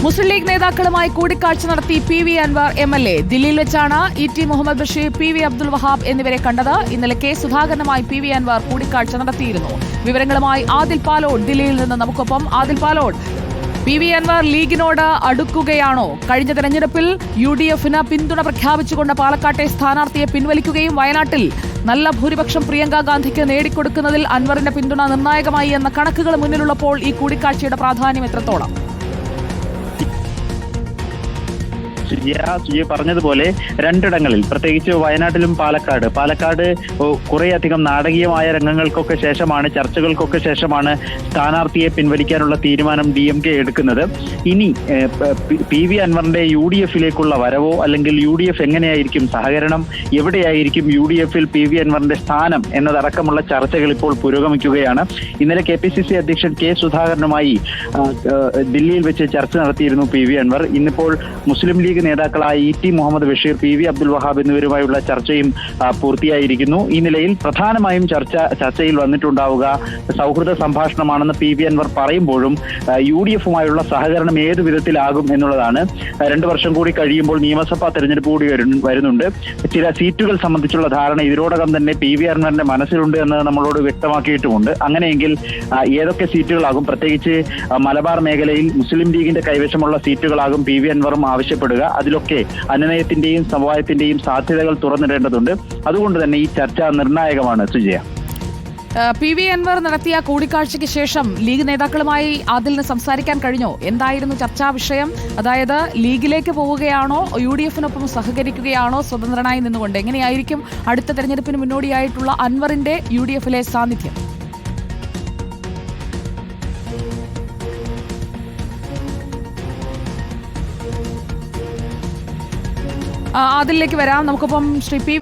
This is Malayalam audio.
മുസ്ലിം ലീഗ് നേതാക്കളുമായി കൂടിക്കാഴ്ച നടത്തി പി.വി. അൻവർ എം.എൽ.എ. ദില്ലിയിൽ വെച്ചാണ് ഇ.ടി. മുഹമ്മദ് ബഷീർ, പി.വി. അബ്ദുൽ വഹാബ് എന്നിവരെ കണ്ടത്. ഇന്നലെ കെ. സുധാകരനുമായി പി.വി. അൻവർ കൂടിക്കാഴ്ച നടത്തിയിരുന്നു. വിവരങ്ങളുമായി ആദിൽ പാലോട് ദില്ലിയിൽ നിന്ന് നമുക്കൊപ്പം. ആദിൽ പാലോട്, പി.വി. അൻവർ ലീഗിനോട് അടുക്കുകയാണോ? കഴിഞ്ഞ തെരഞ്ഞെടുപ്പിൽ യു.ഡി.എഫിന് പിന്തുണ പ്രഖ്യാപിച്ചുകൊണ്ട് പാലക്കാട്ടെ സ്ഥാനാർത്ഥിയെ പിൻവലിക്കുകയും വയനാട്ടിൽ നല്ല ഭൂരിപക്ഷം പ്രിയങ്ക ഗാന്ധിക്ക് നേടിക്കൊടുക്കുന്നതിൽ അൻവറിന്റെ പിന്തുണ നിർണായകമായി എന്ന കണക്കുകൾ മുന്നിലുള്ളപ്പോൾ ഈ കൂടിക്കാഴ്ചയുടെ പ്രാധാന്യം എത്രത്തോളം? സുജയ പറഞ്ഞതുപോലെ രണ്ടിടങ്ങളിൽ, പ്രത്യേകിച്ച് വയനാട്ടിലും പാലക്കാട് കുറേയധികം നാടകീയമായ രംഗങ്ങൾക്കൊക്കെ ശേഷമാണ്, ചർച്ചകൾക്കൊക്കെ ശേഷമാണ് സ്ഥാനാർത്ഥിയെ പിൻവലിക്കാനുള്ള തീരുമാനം DMK എടുക്കുന്നത്. ഇനി പി.വി. അൻവറിന്റെ UDF-ലേക്കുള്ള വരവോ അല്ലെങ്കിൽ UDF എങ്ങനെയായിരിക്കും സഹകരണം, എവിടെയായിരിക്കും UDF-ൽ പി.വി. അൻവറിന്റെ സ്ഥാനം എന്നതടക്കമുള്ള ചർച്ചകൾ ഇപ്പോൾ പുരോഗമിക്കുകയാണ്. ഇന്നലെ KPCC അധ്യക്ഷൻ കെ. സുധാകരനുമായി ദില്ലിയിൽ വെച്ച് ചർച്ച നടത്തിയിരുന്നു പി.വി. അൻവർ. ഇന്നിപ്പോൾ മുസ്ലിം ലീഗ് നേതാക്കളായ ഇ.ടി. മുഹമ്മദ് ബഷീർ, പി.വി. അബ്ദുൽ വഹാബ് എന്നിവരുമായുള്ള ചർച്ചയും പൂർത്തിയായിരിക്കുന്നു. ഈ നിലയിൽ പ്രധാനമായും ചർച്ചയിൽ വന്നിട്ടുണ്ടാവുക സൗഹൃദ സംഭാഷണമാണെന്ന് പി.വി. അൻവർ പറയുമ്പോഴും UDF-ഉമായുള്ള സഹകരണം ഏതു വിധത്തിലാകും എന്നുള്ളതാണ്. 2 വർഷം കൂടി കഴിയുമ്പോൾ നിയമസഭാ തെരഞ്ഞെടുപ്പ് കൂടി വരുന്നുണ്ട്. ചില സീറ്റുകൾ സംബന്ധിച്ചുള്ള ധാരണ ഇതിനോടകം തന്നെ പി.വി. അൻവറിന്റെ മനസ്സിലുണ്ട് എന്ന് നമ്മളോട് വ്യക്തമാക്കിയിട്ടുമുണ്ട്. അങ്ങനെയെങ്കിൽ ഏതൊക്കെ സീറ്റുകളാകും, പ്രത്യേകിച്ച് മലബാർ മേഖലയിൽ മുസ്ലിം ലീഗിന്റെ കൈവശമുള്ള സീറ്റുകളാകും പി.വി. അൻവറും ആവശ്യപ്പെടുക? അതിലൊക്കെ അനുനയത്തിന്റെയും സമവായത്തിന്റെയും സാധ്യതകൾ തുറന്നിടേണ്ടതുണ്ട്. അതുകൊണ്ട് തന്നെ ഈ ചർച്ച നിർണായകമാണ്. സുജയ, പി.വി. അൻവർ നടത്തിയ കൂടിക്കാഴ്ചയ്ക്ക് ശേഷം ലീഗ് നേതാക്കളുമായി അതിൽ സംസാരിക്കാൻ കഴിഞ്ഞോ? എന്തായിരുന്നു ചർച്ചാ വിഷയം? അതായത് ലീഗിലേക്ക് പോവുകയാണോ, UDF-നൊപ്പം സഹകരിക്കുകയാണോ, സ്വതന്ത്രനായി നിന്നുകൊണ്ട്? എങ്ങനെയായിരിക്കും അടുത്ത തെരഞ്ഞെടുപ്പിന് മുന്നോടിയായിട്ടുള്ള അൻവറിന്റെ UDF-ലെ സാന്നിധ്യം? അതിലേക്ക് വരാം. നമുക്കിപ്പം ശ്രീ പി.